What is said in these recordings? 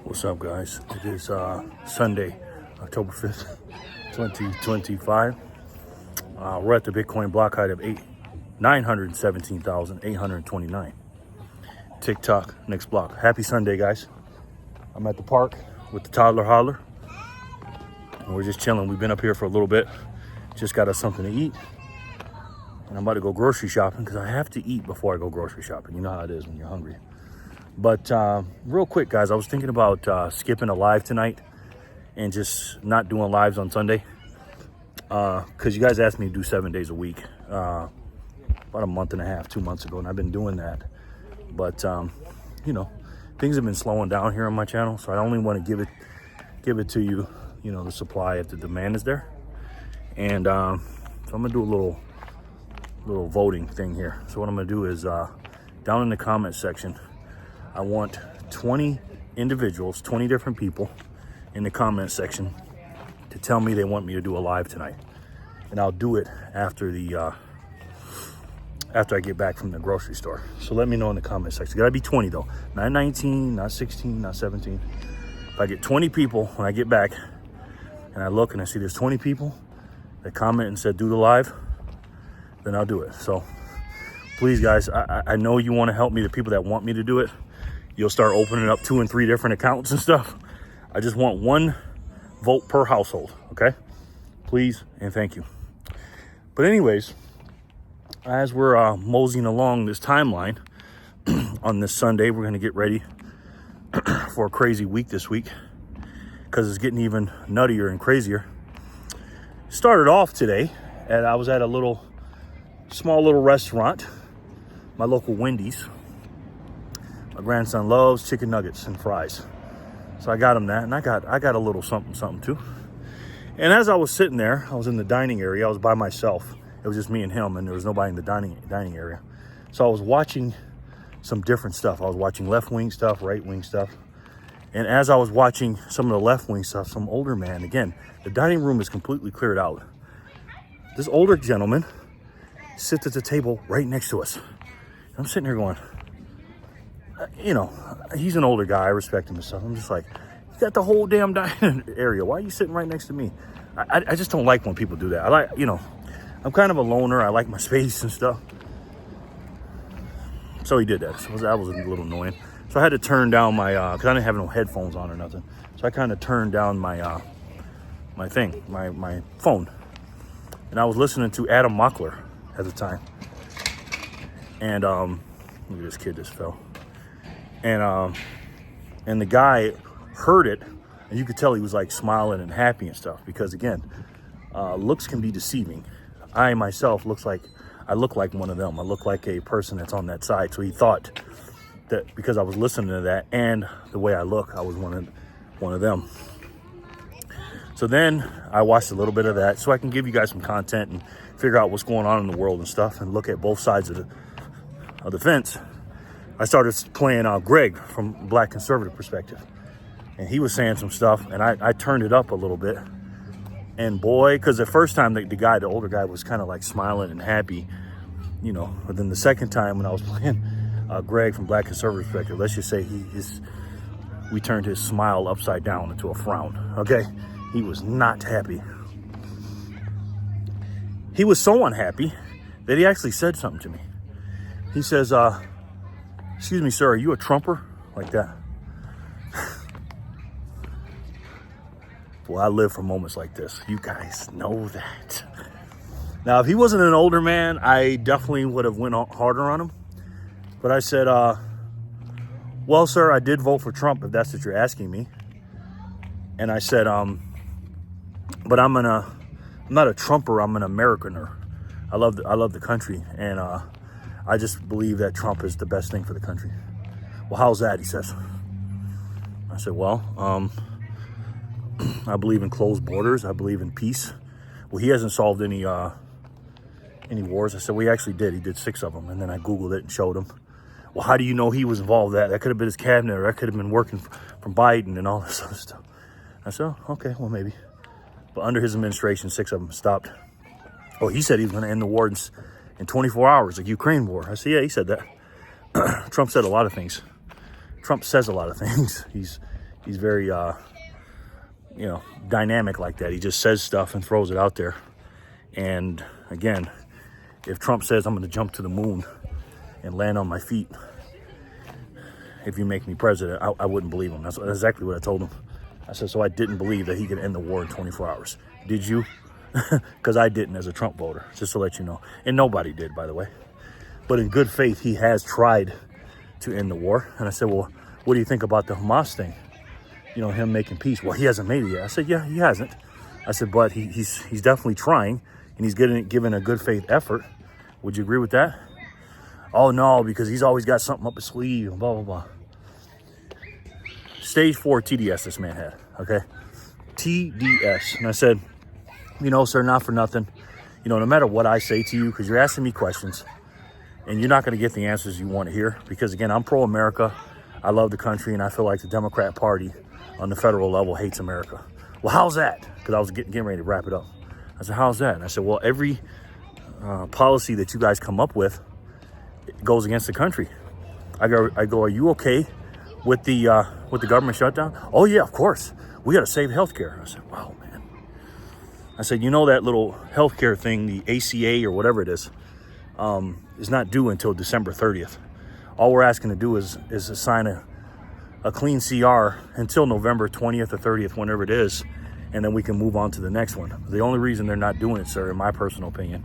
What's up, guys? It is Sunday, October 5th, 2025. We're at the Bitcoin block height of 917,829. TikTok, next block. Happy Sunday, guys. I'm at the park with the toddler holler. And we're just chilling. We've been up here for a little bit. Just got us something to eat. And I'm about to go grocery shopping because I have to eat before I go grocery shopping. You know how it is when you're hungry. But real quick, guys, I was thinking about skipping a live tonight and just not doing lives on Sunday. Because you guys asked me to do 7 days a week about a month and a half, 2 months ago. And I've been doing that. But, you know, things have been slowing down here on my channel. So I only want to give it to you, you know, the supply if the demand is there. And so I'm going to do a little voting thing here. So what I'm going to do is down in the comment section, I want 20 individuals, 20 different people in the comment section to tell me they want me to do a live tonight. And I'll do it after after I get back from the grocery store. So let me know in the comment section. Gotta be 20 though, not 19, not 16, not 17. If I get 20 people when I get back and I look and I see there's 20 people that comment and said do the live, then I'll do it. So please, guys, I know you want to help me. The people that want me to do it, you'll start opening up 2 and 3 different accounts and stuff. I just want 1 vote per household, okay? Please and thank you. But anyways, as we're moseying along this timeline on this Sunday, we're going to get ready for a crazy week this week because it's getting even nuttier and crazier. Started off today, and I was at a small little restaurant, my local Wendy's. My grandson loves chicken nuggets and fries. So I got him that, and I got a little something too. And as I was sitting there, I was in the dining area. I was by myself. It was just me and him, and there was nobody in the dining area. So I was watching some different stuff. I was watching left-wing stuff, right-wing stuff. And as I was watching some of the left-wing stuff, some older man, again, the dining room is completely cleared out. This older gentleman sits at the table right next to us. I'm sitting here going, you know, he's an older guy. I respect him and stuff. I'm just like, you got the whole damn dining area. Why are you sitting right next to me? I just don't like when people do that. I like, you know, I'm kind of a loner. I like my space and stuff. So he did that. So that was a little annoying. So I had to turn down my, because I didn't have no headphones on or nothing. So I kind of turned down my, my phone. And I was listening to Adam Mockler at the time. And look at this kid just fell. And the guy heard it, and you could tell he was like smiling and happy and stuff because again, looks can be deceiving. I myself look like one of them. I look like a person that's on that side. So he thought that because I was listening to that and the way I look, I was one of them. So then I watched a little bit of that so I can give you guys some content and figure out what's going on in the world and stuff and look at both sides of the fence. I started playing Greg from Black Conservative Perspective. And he was saying some stuff, and I turned it up a little bit. And boy, because the first time the older guy was kind of like smiling and happy, you know. But then the second time when I was playing Greg from Black Conservative Perspective, let's just say we turned his smile upside down into a frown, okay? He was not happy. He was so unhappy that he actually said something to me. He says, excuse me, sir, are you a Trumper? Like that. Well, I live for moments like this. You guys know that. Now, if he wasn't an older man, I definitely would have went harder on him. But I said, well, sir, I did vote for Trump, if that's what you're asking me. And I said, but I'm not a Trumper, I'm an Americaner. I love the country, and I just believe that Trump is the best thing for the country. Well, how's that? He says. I said, well, I believe in closed borders. I believe in peace. Well, he hasn't solved any wars. I said, well, he actually did. He did 6 of them. And then I Googled it and showed him. Well, how do you know he was involved in that? That could have been his cabinet, or that could have been working from Biden and all this other stuff. I said, oh, okay, well, maybe. But under his administration, 6 of them stopped. Oh, he said he was going to end the war in 24 hours, like Ukraine war. I said, yeah, he said that. Trump said a lot of things. Trump says a lot of things. He's very, dynamic like that. He just says stuff and throws it out there. And again, if Trump says I'm going to jump to the moon and land on my feet, if you make me president, I wouldn't believe him. That's exactly what I told him. I said, so I didn't believe that he could end the war in 24 hours. Did you? Because I didn't as a Trump voter, just to let you know. And nobody did, by the way. But in good faith, he has tried to end the war. And I said, well, what do you think about the Hamas thing? You know, him making peace. Well, he hasn't made it yet. I said, yeah, he hasn't. I said, but he's definitely trying, and he's given a good faith effort. Would you agree with that? Oh, no, because he's always got something up his sleeve, blah, blah, blah. Stage 4 TDS this man had, okay? TDS. And I said, sir, not for nothing. No matter what I say to you, because you're asking me questions, and you're not going to get the answers you want to hear, because, again, I'm pro-America. I love the country, and I feel like the Democrat Party on the federal level hates America. Well, how's that? Because I was getting ready to wrap it up. I said, how's that? And I said, well, every policy that you guys come up with goes against the country. I go, are you okay with the government shutdown? Oh, yeah, of course. We got to save healthcare. I said, wow, man. I said, that little healthcare thing, the ACA or whatever it is not due until December 30th. All we're asking to do is assign a clean CR until November 20th or 30th, whenever it is, and then we can move on to the next one. The only reason they're not doing it, sir, in my personal opinion,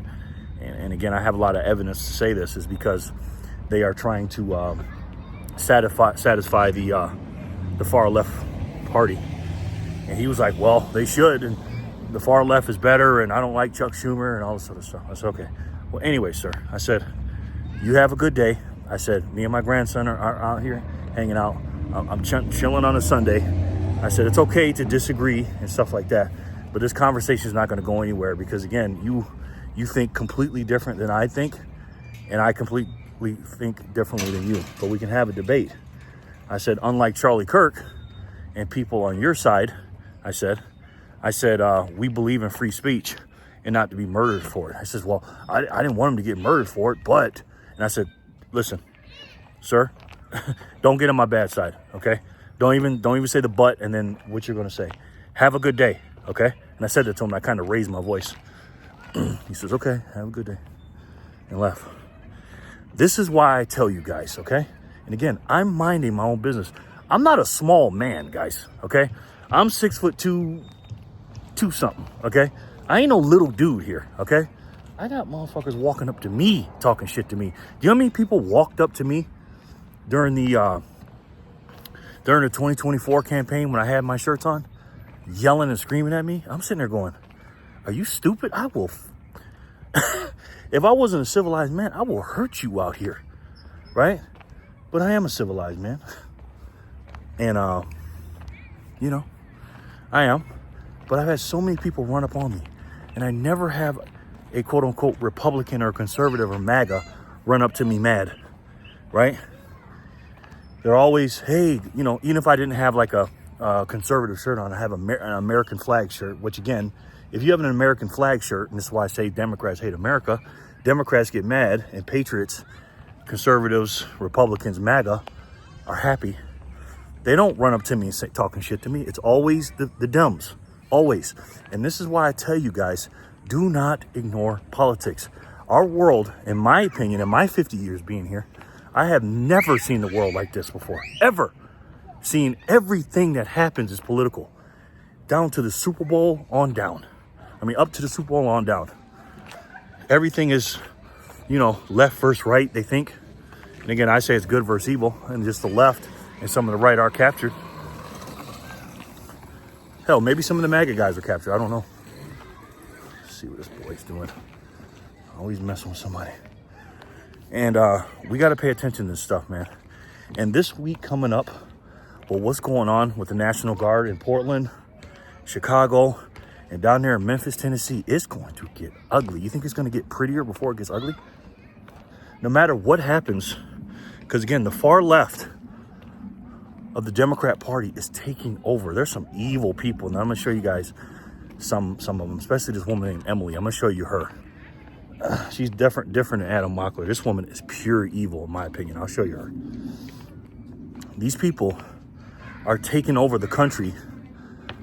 and again, I have a lot of evidence to say this, is because they are trying to satisfy the far left party. And he was like, well, they should, and the far left is better, and I don't like Chuck Schumer and all this other stuff. I said, okay. Well, anyway, sir, I said, you have a good day. I said, me and my grandson are out here hanging out. I'm chilling on a Sunday. I said, it's okay to disagree and stuff like that, but this conversation is not going to go anywhere, because, again, you think completely different than I think, and I completely think differently than you, but we can have a debate. I said, unlike Charlie Kirk and people on your side, I said, we believe in free speech and not to be murdered for it. I says, well, I didn't want him to get murdered for it, but, and I said, listen, sir, don't get on my bad side, okay? Don't even say the but and then what you're going to say. Have a good day, okay? And I said that to him, and I kind of raised my voice. He says, okay, have a good day, and left. This is why I tell you guys, okay? And again, I'm minding my own business. I'm not a small man, guys, okay? I'm 6'2", something, okay? I ain't no little dude here, okay? I got motherfuckers walking up to me, talking shit to me. Do you know how many people walked up to me during the 2024 campaign when I had my shirts on, yelling and screaming at me? I'm sitting there going, are you stupid? I will, if I wasn't a civilized man, I will hurt you out here, right? But I am a civilized man. And, I am. But I've had so many people run up on me, and I never have a quote-unquote Republican or conservative or MAGA run up to me mad, right? They're always, hey, even if I didn't have like a conservative shirt on, I have an American flag shirt, which, again, if you have an American flag shirt, and this is why I say Democrats hate America, Democrats get mad, and patriots, conservatives, Republicans, MAGA, are happy. They don't run up to me and say, talking shit to me. It's always the Dems, always. And this is why I tell you guys, do not ignore politics. Our world, in my opinion, in my 50 years being here, I have never seen the world like this before, ever. Seen everything that happens is political, down to the Super Bowl on down. I mean, up to the Super Bowl on down. Everything is, left versus right, they think. And again, I say it's good versus evil, and just the left and some of the right are captured. Hell, maybe some of the MAGA guys are captured. I don't know. Let's see what this boy's doing. Always messing with somebody. And we got to pay attention to this stuff, man. And this week coming up, well, what's going on with the National Guard in Portland, Chicago, and down there in Memphis, Tennessee, it's going to get ugly. You think it's going to get prettier before it gets ugly? No matter what happens, because, again, the far left of the Democrat Party is taking over. There's some evil people, and I'm going to show you guys some of them, especially this woman named Emily. I'm going to show you her. She's different than Adam Mockler. This woman is pure evil, in my opinion. I'll show you her. These people are taking over the country,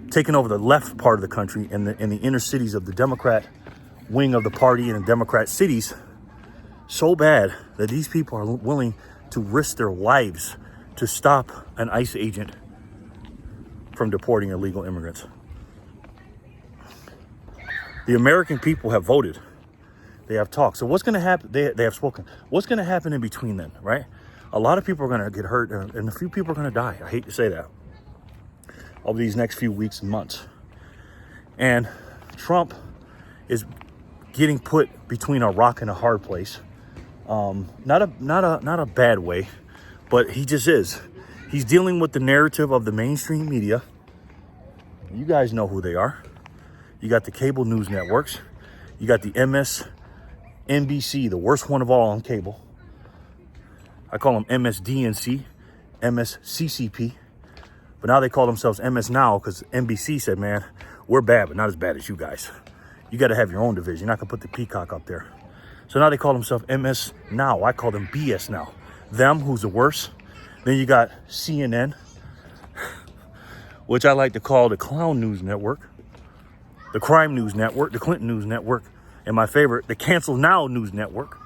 taking over the left part of the country and the inner cities of the Democrat wing of the party and Democrat cities so bad that these people are willing to risk their lives to stop an ICE agent from deporting illegal immigrants. The American people have voted. They have talked. So what's going to happen? They have spoken. What's going to happen in between then, right? A lot of people are going to get hurt and a few people are going to die. I hate to say that. Over these next few weeks and months. And Trump is getting put between a rock and a hard place. Not a bad way, but he just is. He's dealing with the narrative of the mainstream media. You guys know who they are. You got the cable news networks. You got the MSNBC, the worst one of all on cable. I call them MSDNC, MSCCP. But now they call themselves MS Now because NBC said, man, we're bad, but not as bad as you guys. You got to have your own division. You're not going to put the peacock up there. So now they call themselves MS Now. I call them BS Now. Them, who's the worst. Then you got CNN, which I like to call the Clown News Network, the Crime News Network, the Clinton News Network, and my favorite, the Cancel Now News Network.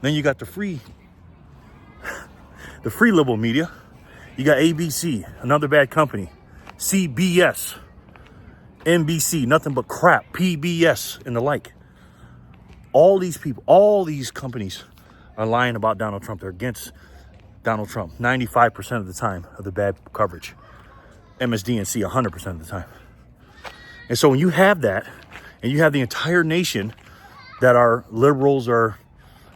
Then you got the free liberal media. You got ABC, another bad company, CBS, NBC, nothing but crap, PBS, and the like. All these people, all these companies are lying about Donald Trump. They're against Donald Trump 95% of the time of the bad coverage. MSDNC 100% of the time. And so when you have that, and you have the entire nation that are liberals or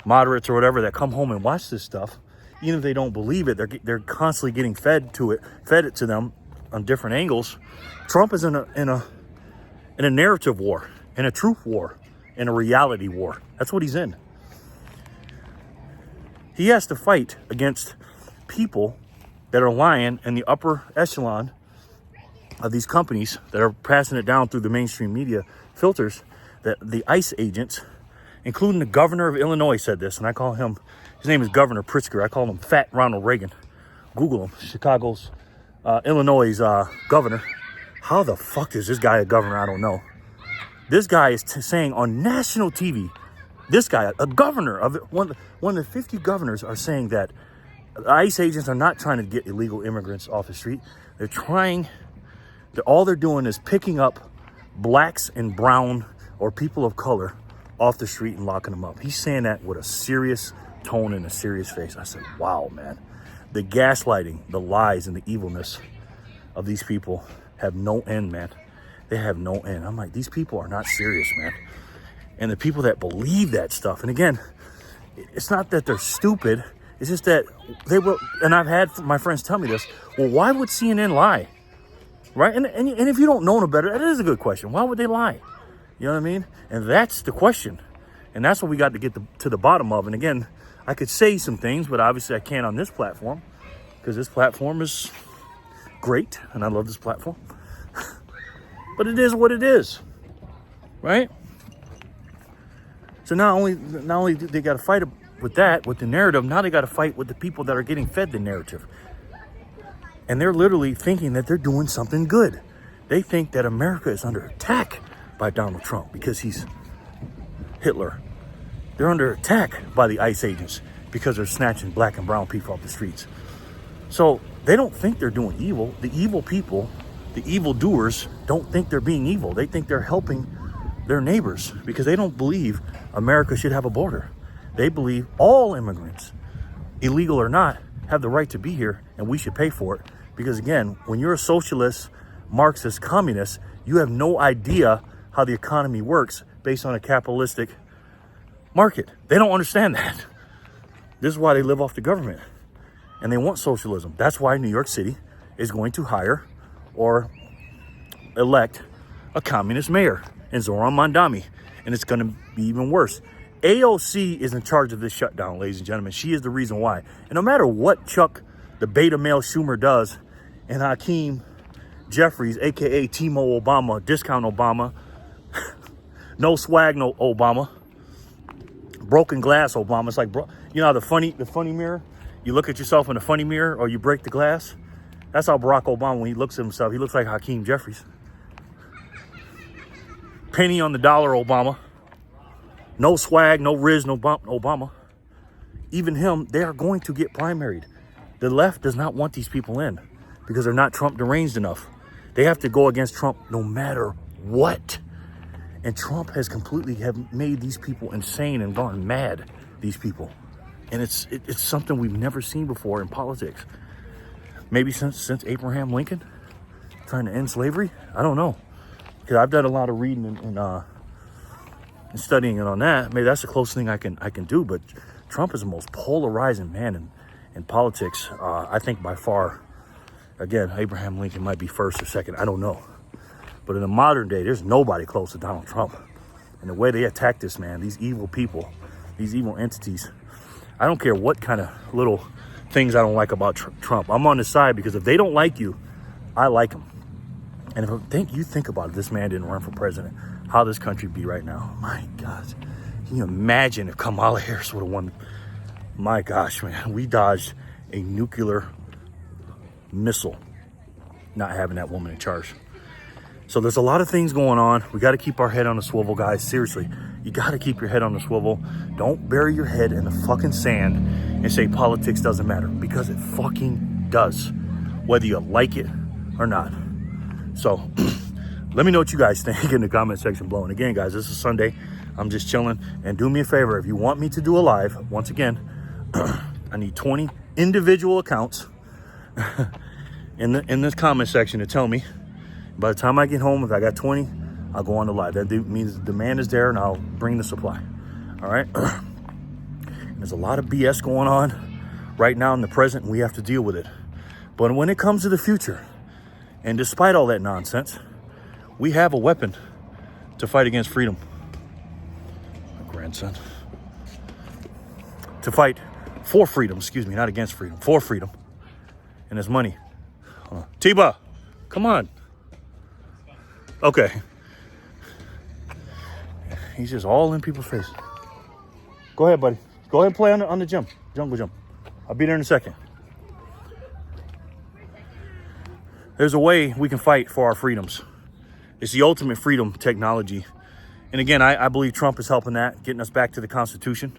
moderates or whatever that come home and watch this stuff, even if they don't believe it, they're constantly getting fed it to them on different angles. Trump is in a narrative war, in a truth war, in a reality war. That's what he's in. He has to fight against people that are lying in the upper echelon of these companies that are passing it down through the mainstream media filters, that the ICE agents, including the governor of Illinois, said this, and I call him, his name is Governor Pritzker. I call him Fat Ronald Reagan. Google him, Chicago's, Illinois' governor. How the fuck is this guy a governor? I don't know. This guy is saying on national TV, this guy, a governor of one of the 50 governors, are saying that ICE agents are not trying to get illegal immigrants off the street. All they're doing is picking up blacks and brown or people of color off the street and locking them up. He's saying that with a serious tone and a serious face. I said, wow, man. The gaslighting, the lies, and the evilness of these people have no end, man. They have no end. I'm like, these people are not serious, man. And the people that believe that stuff, and again, it's not that they're stupid. It's just that they will, and I've had my friends tell me this, well, why would CNN lie? Right? And if you don't know no better, that is a good question. Why would they lie? You know what I mean? And that's the question. And that's what we got to get to the bottom of. And again, I could say some things, but obviously I can't on this platform because this platform is great and I love this platform. But it is what it is, right? So not only do they got to fight with that, with the narrative, now they got to fight with the people that are getting fed the narrative. And they're literally thinking that they're doing something good. They think that America is under attack by Donald Trump because he's Hitler. They're under attack by the ICE agents because they're snatching black and brown people off the streets. So they don't think they're doing evil. The evil people, the evil doers, don't think they're being evil. They think they're helping their neighbors because they don't believe America should have a border. They believe all immigrants, illegal or not, have the right to be here and we should pay for it. Because again, when you're a socialist, Marxist, communist, you have no idea how the economy works based on a capitalistic market. They don't understand that. This is why they live off the government and they want socialism. That's why New York City is going to hire or elect a communist mayor in Zoran Mandami. And it's going to be even worse. AOC is in charge of this shutdown, ladies and gentlemen. She is the reason why. And no matter what Chuck, the beta male Schumer, does, and Hakeem Jeffries, a.k.a. Timo Obama, discount Obama, no swag, no Obama, broken glass Obama. It's like, you know, the funny mirror? You look at yourself in the funny mirror or you break the glass. That's how Barack Obama, when he looks at himself, he looks like Hakeem Jeffries. Penny on the dollar Obama. No swag, no riz, no bump Obama. Even him, they are going to get primaried. The left does not want these people in because they're not Trump deranged enough. They have to go against Trump no matter what. And Trump has completely have made these people insane and gone mad, these people. And it's something we've never seen before in politics. Maybe since Abraham Lincoln, trying to end slavery. I don't know. Because I've done a lot of reading and studying it on that. Maybe that's the closest thing I can do. But Trump is the most polarizing man in politics. I think by far. Again, Abraham Lincoln might be first or second. I don't know. But in the modern day, there's nobody close to Donald Trump. And the way they attack this man, these evil people, these evil entities. I don't care what kind of little things I don't like about Trump. I'm on his side because if they don't like you, I like them. And if you think about it, this man didn't run for president, how this country would be right now. My God. Can you imagine if Kamala Harris would have won? My gosh, man. We dodged a nuclear missile not having that woman in charge. So there's a lot of things going on. We got to keep our head on the swivel, guys. Seriously, you got to keep your head on the swivel. Don't bury your head in the fucking sand and say politics doesn't matter, because it fucking does, whether you like it or not. So let me know what you guys think in the comment section below. And again, guys, this is Sunday. I'm just chilling. And do me a favor, if you want me to do a live, once again, I need 20 individual accounts in this comment section to tell me. By the time I get home, if I got 20, I'll go on the live. That means the demand is there and I'll bring the supply. All right. There's a lot of BS going on right now in the present, and we have to deal with it. But when it comes to the future, and despite all that nonsense, we have a weapon to fight against freedom. My grandson. To fight for freedom, excuse me, not against freedom, for freedom. And it's money. Tiba, come on. Okay. He's just all in people's faces. Go ahead, buddy. Go ahead and play on the jungle jump. I'll be there in a second. There's a way we can fight for our freedoms. It's the ultimate freedom technology. And again, I believe Trump is helping that, getting us back to the Constitution.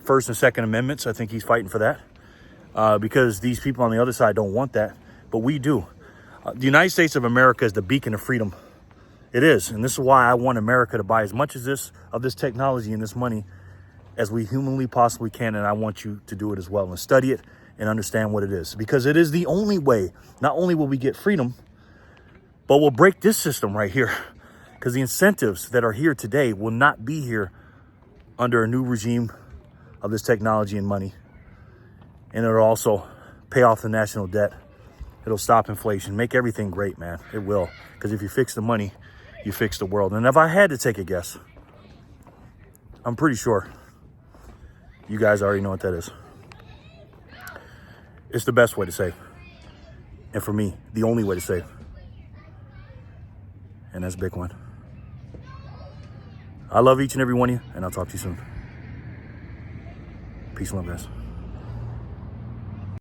First and Second Amendments, I think he's fighting for that. Because these people on the other side don't want that, but we do. The United States of America is the beacon of freedom. It is. And this is why I want America to buy as much of this technology and this money as we humanly possibly can. And I want you to do it as well and study it and understand what it is. Because it is the only way. Not only will we get freedom, but we'll break this system right here. Because the incentives that are here today will not be here under a new regime of this technology and money. And it'll also pay off the national debt. It'll stop inflation, make everything great, man. It will. Because if you fix the money, you fix the world. And if I had to take a guess, I'm pretty sure you guys already know what that is. It's the best way to save. And for me, the only way to save. And that's Bitcoin. I love each and every one of you, and I'll talk to you soon. Peace and love, guys.